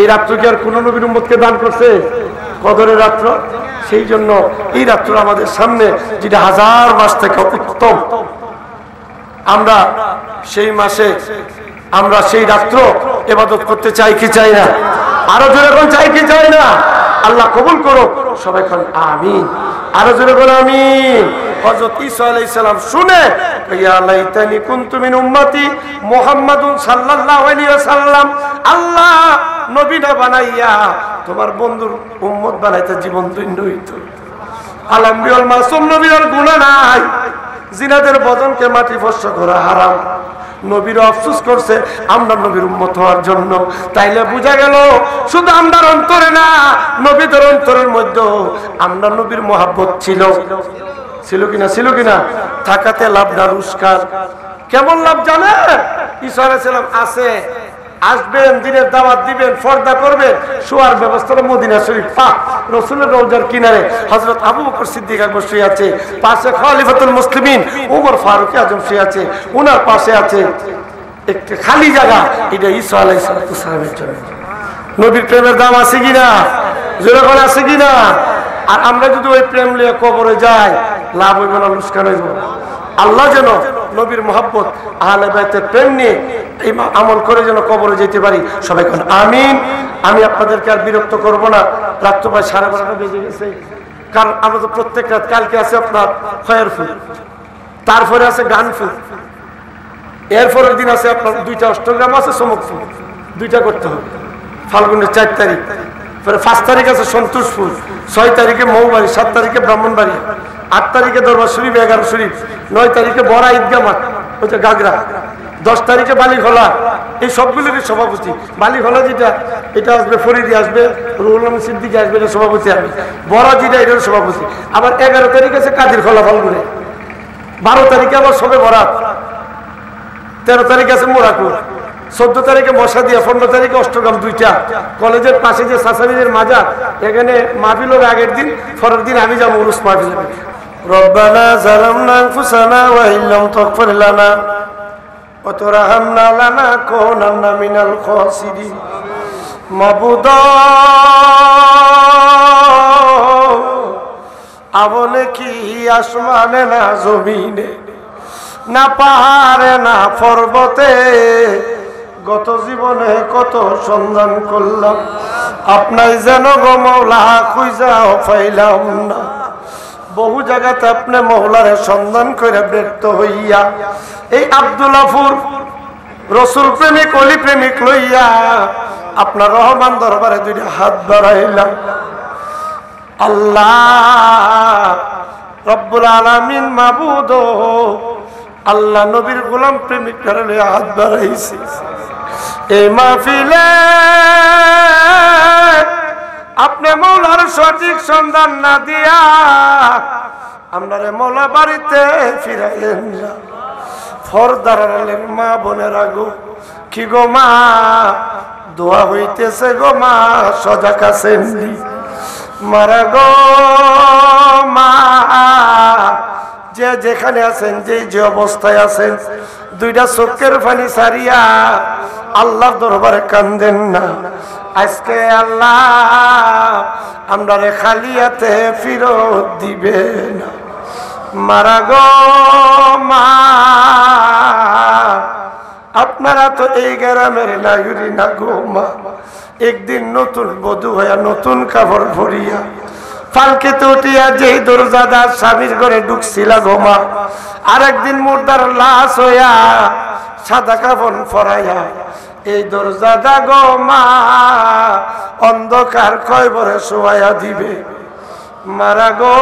এই রাত্র কি আর কোন নবীর উম্মতকে দান করছে? কদরের রাত্র। সেই জন্য এই রাত্র আমাদের সামনে, যেটা 1000 মাস থেকে উত্তম। আমরা সেই মাসে, আমরা সেই রাত্র ইবাদত করতে চাই কি চাই না? আরো জোরে কোন চাই কি চাই না? আল্লাহ কবুল করো। সবাই কোন আমিন। আরো জোরে কোন আমিন। হযরত ঈসা আলাইহিস সালাম শুনে, ইয়া লাইতানি কুনতু মিন উম্মতি মুহাম্মাদুন সাল্লাল্লাহু আলাইহি ওয়াসাল্লাম, আল্লাহ নবী না বানাইয়া তোমার বন্ধুর উম্মত বানাইতে জীবন ধন্য হইতো। আলাম্বিউল মাসুম নবীর গুনাহ নাই, জিনাদের বদনকে মাটি স্পর্শ করা হারাম। নবীর আফসোস করছে আমরা নবীর উম্মত হওয়ার জন্য। তাইলে বোঝা গেল শুধু আমরার অন্তরে না, নবীদের অন্তরের মধ্যে আমরা নবীর মহব্বত ছিল। ছিল কিনা? থাকাতে লাভ না রুস্কার। কেমন লাভ জানে? ঈসা আলাইহিস সালাম আছে, আসবেন, দিনের দাওয়াত দিবেন, পর্দা করবেন, শোয়ার ব্যবস্থা মদিনা শরীফ পাক, রাসূলের রওজার কিনারে হযরত আবু বকর সিদ্দিক আকবর শুয়ে আছে, পাশে খলিফাতুল মুসলিমিন ওমর ফারুক আজম শুয়ে আছে, ওনার পাশে আছে একটা খালি জায়গা। এটা ঈসা আলাইহিস সালামের জন্য। নবীর প্রেমের দাম আছে কিনা? জোরে বলে আছে কিনা? আর আমরা যদি ওই প্রেম নিয়ে কবরে যাই, লাভ হইব না লোকসান হইব? আল্লাহ যেন নবীর মহব্বত, আহলে বাইতের প্রেম নিয়ে এই আমল করে যেন কবরে যেতে পারি। সবাই কোন আমিন। আমি আপনাদেরকে আর বিরক্ত করব না, রাত্র প্রায় 12:30 বেজে গেছে। কারণ আমরা তো প্রত্যেক রাত, কালকে আছে আপনার খয়ের ফুল, তারপরে আছে গান ফুল, এরপরের দিন আছে আপনার 2টা অষ্টগ্রাম আছে চমক ফুল, 2টা করতে হবে। ফাল্গুনের 4 তারিখ, পরে 5 তারিখ আছে সন্তোষ ফুল, 6 তারিখে মৌবাড়ি, 7 তারিখে ব্রাহ্মণবাড়ি, 8 তারিখে দরবার শরীফ, 11 শরীফ, 9 তারিখে বড়া ঈদগাহ মাঠ, ওইটা গাগরা, 10 তারিখে বালিখোলা। এই সবগুলোরই সভাপতি। বালিখোলা যেটা, এটা আসবে ফরিদি, আসবে রুহুল আমিন সিদ্দিকী, আসবে, এটা সভাপতি আমি। বড়া যেটা, এটার সভাপতি। আবার 11 তারিখ আছে কাদির খোলা ফাল্গুনে, 12 তারিখে আবার সবে বরাত, 13 তারিখ আছে মোরাকুর, 14 তারিখে মশা দিয়া, 15 তারিখে অষ্টগ্রাম 2টা। কলেজের পাশে যে সাসারিদের মাজার, এখানে মাহফিলের আগের দিন, পরের দিন আমি যাবো উরুস মাহফিলে। রব্বানা যালামনা আনফুসানা ওয়া ইল্লাম তাগফির লানা ওয়া তারহামনা লানাকুনান্না মিনাল খাসিরিন। মাবুদ আপনি কি আসমানে না জমিনে, না পাহাড়ে না পর্বতে, গত জীবনে কত সন্ধান করলাম, আপনাই যেন গো মওলা খুঁজাও পাইলাম না। বহু জায়গাতে আপনি মওলারে সন্ধান করে ব্যর্থ হইয়া এই আব্দুল্লাহপুর রসুল প্রেমিক, অলি প্রেমিক লইয়া আপনার রহমান দরবারে 2টা হাত বাড়াইলাম। আল্লাহ রব্বুল আলামিন মাবুদ আল্লাহ নবীর গোলাম প্রেমিক কারণে হাত বাড়াইছি এই মাহফিলে আপনি মৌলার সঠিক সন্ধান না দিয়া আপনারে মৌলা বাড়িতে ফিরাইলেন না ফরদার মা বোনেরা গো কি গো মা দোয়া হইতেছে গো মা সজা কাছেন মারা গো মা যে যেখানে আছেন যে অবস্থায় আছেন দুইটা চোখের পানি সারিয়া আল্লাহর দরবারে কান্দেন না আজকে আল্লাহ আমরারে খালি হাতে ফিরত দিবে না মারা গো মা আপনারা তো এই গ্রামের নাগরি না গো মা একদিন নতুন বধূ হইয়া নতুন কাপড় ভরিয়া পালকিতে উঠিয়া যেই দরজাদার স্বামীর ঘরে ঢুকছিলা গো মা আরেকদিন মুর্দার লাশ হইয়া সাদা কাফন পরাইয়া এই দরজাদা গো মা অন্ধকার কয়বরে শোয়াইয়া দিবে মারা গো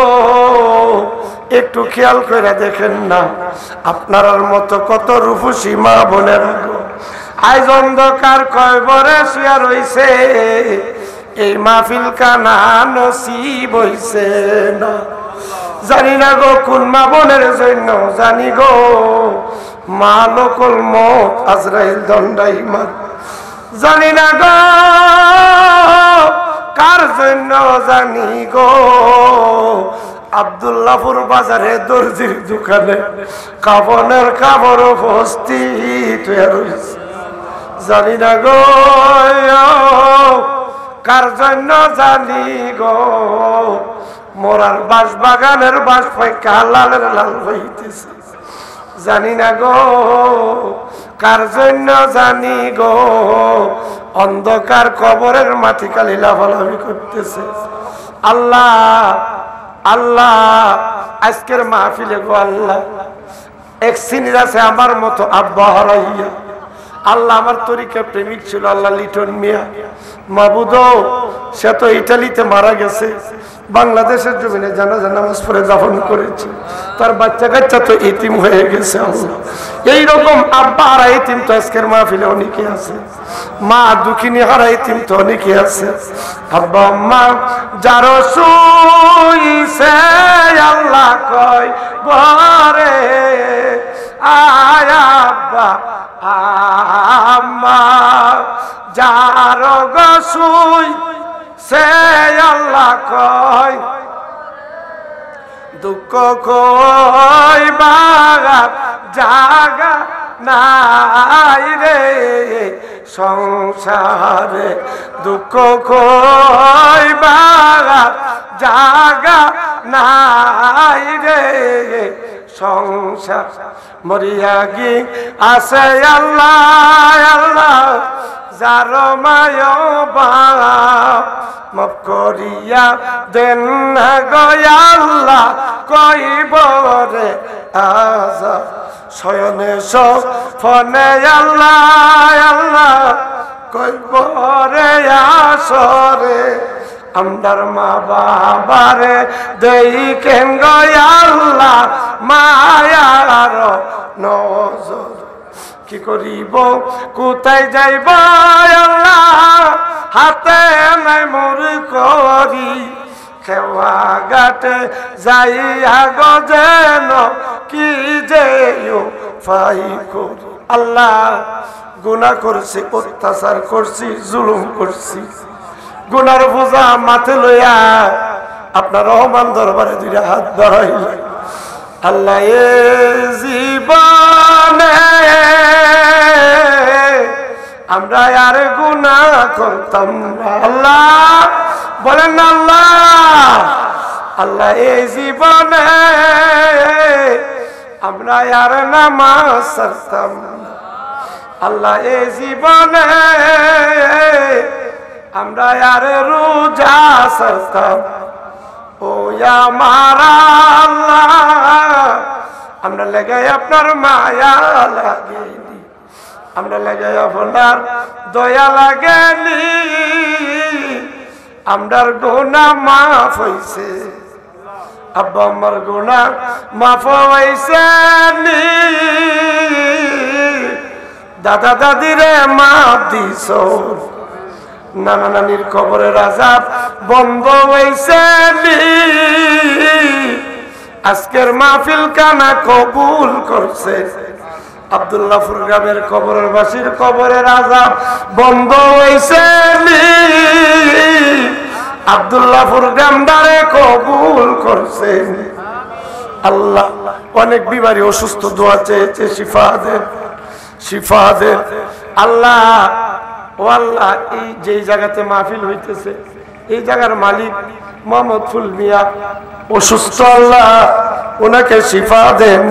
একটু খেয়াল করে দেখেন না আপনার মতো কত রূপসী মা বোনেরা গো আজ অন্ধকার কয়বরে শুয়া রইছে এই মাহফিল কানা নসিব হইছে না জানি না গো কোন মা বোনের জন্য জানি গো মালকুল মউত আজরাইল দণ্ডাইমান জানি না গো কার জন্য জানি গো আব্দুল্লাহপুর বাজারে দর্জির দোকানে কাফনের কাপড় উপস্থিত হয়ে রয়েছে জানি না গো কার জন্য জানি গো মোরার বাস বাগানের বাস পাইকা লালের লাল হইতেছে জানি না গো কার জন্য জানি গো অন্ধকার কবরের মাটি কালি লাফালাফি করতেছে আল্লাহ আল্লাহ আজকের মাহফিলে গো আল্লাহ এক শ্রেণীর আছে আমার মতো আব্বা হারাইয়া আল্লাহ আমার তরিকা প্রেমিক ছিল আল্লাহ লিটন মিয়া মাবুদ সে তো ইটালিতে মারা গেছে বাংলাদেশের জমিনে জানাজা নামাজ পড়ে দাফন করেছে তার বাচ্চা কাচ্চা তো ইতিম হয়ে গেছে আল্লাহ এইরকম আব্বা হারা ইতিম তো আজকের মাহফিলে অনেকে আছে মা দুঃখিনী হারা ইতিম তো অনেকে আছে আব্বা আম্মা যারো শুইছে আল্লাহ কয় বরে আয় আব্বা আম্মা যারো গো শুই সে আল্লাহ কয় দুঃখ কই বাগা জাগা নাই রে সংসারে দুঃখ কই বাগা জাগা নাই রে সংসার মরিয়া গি আছে আল্লাহ আল্লাহ যার মায় বাপ মাফ করিয়া দেন না গো আল্লাহ কইব রে আজা শয়নে সফনে আল্লাহ আল্লাহ কইব রে আসরে আমদার মা বাবারে দেইকেন গো আল্লাহ মায়ার নজর কি করিব কোথায় যাইব আল্লাহ হাতে নাই মোর করি খেওয়া ঘাটে যাইয়া গো যেন কি যে ফাই করি আল্লাহ গুনাহ করছি অত্যাচার করছি জুলুম করছি গুনার বোঝা মাথে লইয়া আপনার রহমান দরবারে দুইটা হাত বাড়াইল আল্লাহ এ জীবনে আমরা আর গুনাহ করতাম না আল্লাহ বলেন আল্লাহ আল্লাহ এই জীবনে আমরা আর নামাজ ছাড়তাম না আল্লাহ এই জীবনে আমরা আর রোজা ছাড়তাম ও আমার আল্লাহ আমরা লাগাই আপনার মায়া লাগেনি আমরা লাগাই আপনার দয়া লাগেনি আমরার গুনাহ মাফ হইছে আব্বা আমার গুনাহ মাফ হইছে নি দাদা দাদিরে মাফ দিছো নানা নানির কবরের আযাব বন্ধ হইছে নি আজকের মাহফিল কানা কবুল করছে আব্দুল্লাহপুর গ্রামের কবরের বাসীর কবরের আযাব বন্ধ হইছে নি আব্দুল্লাহপুর গ্রামদারে কবুল করছে আল্লাহ অনেক বিমারি অসুস্থ দোয়া চেয়েছে শিফা দে আল্লাহ ও আল্লাহ এই যে জায়গাতে মাহফিল হইতেছে এই জায়গার মালিক মোহাম্মদ ফুল মিয়া অসুস্থ আল্লাহ ওনাকে শিফা দেন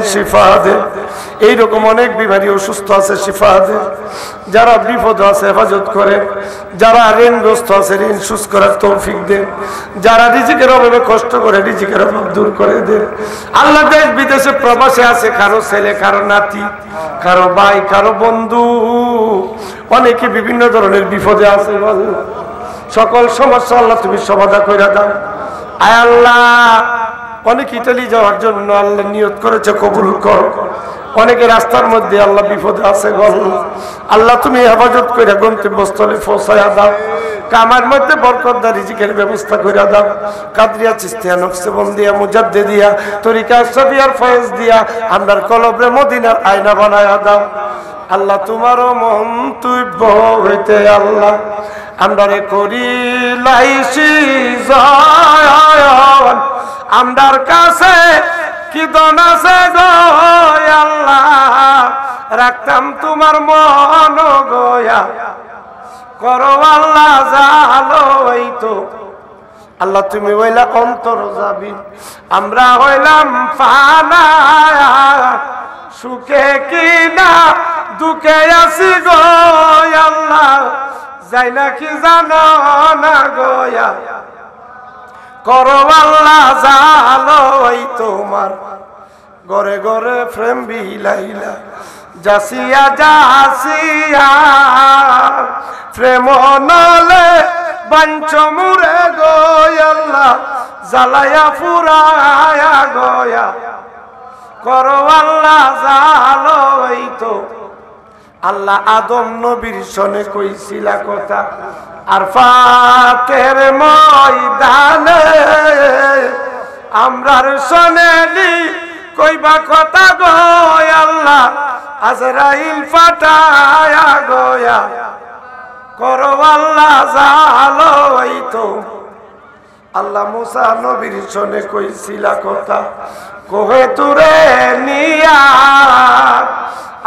এইরকম অনেক বিমারি অসুস্থ আছে শিফা দেন যারা বিপদ আছে হেফাজত করেন যারা ঋণগ্রস্ত আছে ঋণ সুস্থ করার তৌফিক দেন যারা রিজিকের অভাবে কষ্ট করে রিজিকের অভাব দূর করে দেন আল্লাহ দেশ বিদেশে প্রবাসে আছে কারো ছেলে কারো নাতি কারো ভাই কারো বন্ধু অনেকে বিভিন্ন ধরনের বিপদে আছে সকল সমস্যা আল্লাহ তুমি সমাধান করে দাও আয় আল্লাহ অনেক ইতালি যাওয়ার জন্য আল্লাহ নিয়ত করেছে কবুল কর অনেকে রাস্তার মধ্যে আল্লাহ বিপদে আছে আল্লাহ তুমি হেফাজত করে গন্তব্যস্থলে পৌঁছায়া দাও কামার মধ্যে বরকত রিজিকের ব্যবস্থা করে দাও কাদরিয়া চিশতিয়া নকশবন্দিয়া মুজাদ্দিদিয়া তরিকা আশরাফিয়ার ফয়েজ দিয়া আমরার কলবে মদিনার আয়না বানায়া দাও আল্লাহ তোমারও মন্তব্য হইতে আল্লাহ আমরারে করি লাইসি জয়ন আমরার কাছে কি দন আছে গো আল্লাহ রাখতাম তোমার মন গয়া করো আল্লাহ জালো এই তো আল্লাহ তুমি হইলা অন্তর যাবি আমরা হইলাম ফানা সুখে কিনা দুঃখে আছি গো আল্লাহ যাই নাকি জানো না গোয়া করো আল্লাহ জালো এই তোমার ঘরে ঘরে প্রেম বিলাইলা যাসিয়া প্রেম নলে বাঞ্চ মুরে গো আল্লাহ জ্বালায়া ফুরায়া গোয়া করো আল্লাহ জালো এই তো আল্লাহ আদম নবীর সনে কইছিলা কথা আর ফাতের ময়দানে আমরার সনেলি কইবা কথা গো আল্লাহ আজরাইল ফাটায়া গোয়া করো আল্লাহ জালো এই তো আল্লাহ মুসা নবীর সনে কইছিলা কথা কোহে তুরে নিয়া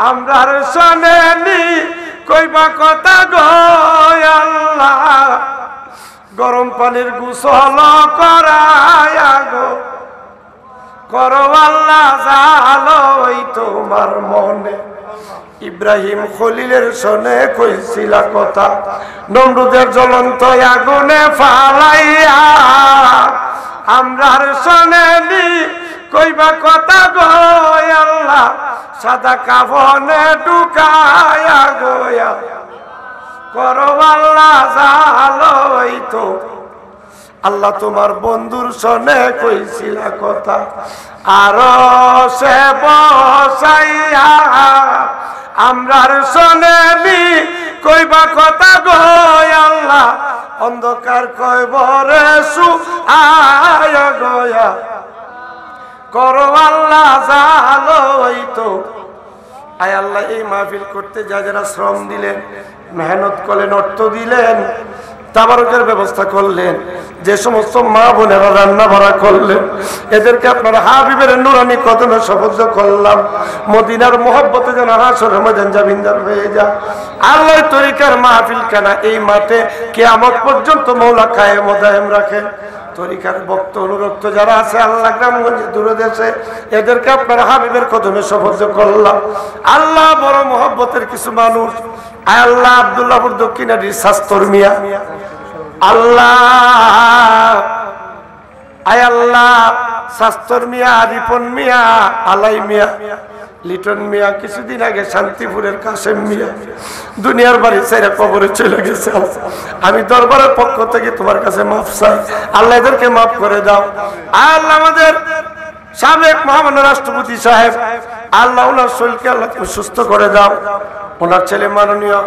আমরার সনেলি কইবা কথা গো আল্লাহ গরম পানির গোসল করায়া গো করো আল্লাহ জালো এই তোমার মনে ইব্রাহিম খলিলের সনে কইছিলা কথা নমরুদের জ্বলন্ত আগুনে ফালাইয়া আমরার সনেলি কইবা কথা গো আল্লাহ সাদা কাফনে ঢুকায়া গোয়া করো আল্লাহ জালো এই তো আল্লাহ তোমার বন্ধুর সনে কইছিলা কথা আরো সে বসাইয়া আমরার সনেলি কইবা কথা গো আল্লাহ অন্ধকার কয়বরে সু আয় গোয়া করো আল্লাহ জালো এই তো আয় আল্লাহ এই মাহফিল করতে যারা শ্রম দিলেন মেহনত করলেন অর্থ দিলেন তাবারকের ব্যবস্থা করলেন যে সমস্ত মা বোনেরা রান্না ভরা করলেন এদেরকে আপনার হাবিবের নুরানি কদমে শপথ করলাম মদিনার মহব্বতে যেন হাসরের ময়দান জামিনদার হয়ে যায় আল্লাহর তরিকার মাহফিল কানা এই মাঠে কিয়ামত পর্যন্ত মওলা কায়েম ও দায়েম রাখেন তরিকার ভক্ত অনুরক্ত যারা আছে আল্লাহ গ্রামগঞ্জে দূরে দেশে এদেরকে আপনার হাবিবের কদমে শপথ করলাম আল্লাহ বড় মহব্বতের কিছু মানুষ আল্লাহ আব্দুল্লাহপুর দক্ষিণাটির শাস্তর মিয়া আল্লাহ আয় আল্লাহ শাস্তর মিয়া রিপন মিয়া আলাই মিয়া লিটন মিয়া কিছুদিন আগে শান্তিপুরের কাশেম মিয়া দুনিয়ার বাড়ি ছেড়ে কবরে চলে গেছে। আমি দরবারের পক্ষ থেকে তোমার কাছে মাফ চাই, আল্লাহ এদেরকে মাফ করে দাও। আল্লাহ আমাদের সাবেক মহামান্য রাষ্ট্রপতি সাহেব, আল্লাহ ওনার শরীরকে আল্লাহ সুস্থ করে দাও। ওনার ছেলে মাননীয়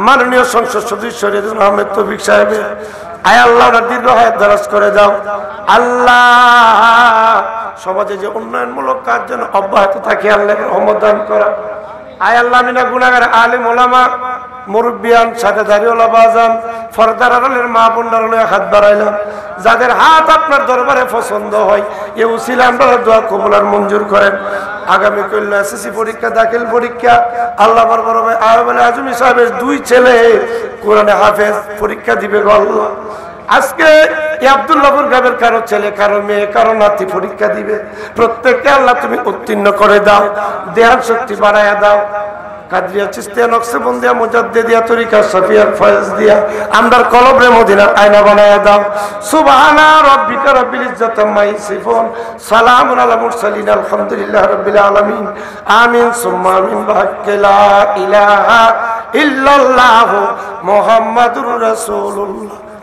মাননীয় সংসদ সদস্য রেজুল আহমেদ তৌফিক সাহেবের, আয় আল্লাহ ওনার দীর্ঘ হায়াত দারাজ করে দাও। আল্লাহ সমাজে যে উন্নয়নমূলক কাজ যেন অব্যাহত থাকে, আল্লাহ রহমত দান করা। আয় আল্লাহ আমি না গুনাহগার আলেম ওলামা মুরব্বিয়ান সাথে দাঁড়িয়েওয়ালা বাজান ফরদার আড়ালের মা বোনরা লয়ে হাত বাড়াইলাম, যাদের হাত আপনার দরবারে পছন্দ হয় এ উসিলা আমরা দোয়া কবুল আর মঞ্জুর করেন। আগামী কল্যাণ এসএসসি পরীক্ষা, দাখিল পরীক্ষা, আল্লাহ আমার বড় ভাই আহমেদ আজমি সাহেবের 2 ছেলে কোরআনে হাফেজ পরীক্ষা দিবে গো আল্লাহ। আজকে আব্দুল্লাহপুর গ্রামের কারো ছেলে, কারো মেয়ে, কারো নাতি পরীক্ষা দিবে, প্রত্যেককে আল্লাহ তুমি উত্তীর্ণ করে দাও, দেহার শক্তি বাড়াইয়া দাও। কাদরিয়া চিশতিয়া নকশবন্দিয়া মুজাদ্দিদিয়া তরিকা সাফিয়ার ফয়েজ দিয়া আমদার কলবরে মদিনার আয়না বানায়া দাও। সুবহানা রাব্বিকা রাব্বিল ইজ্জাতি আম্মা ইয়াসিফুন, সালামুন আলাল মুরসালিন, আলহামদুলিল্লাহি রাব্বিল আলামিন। আমিন সুম্মা আমিন। বিহাক্কি লা ইলাহা ইল্লাল্লাহু মুহাম্মাদুর রাসূলুল্লাহ।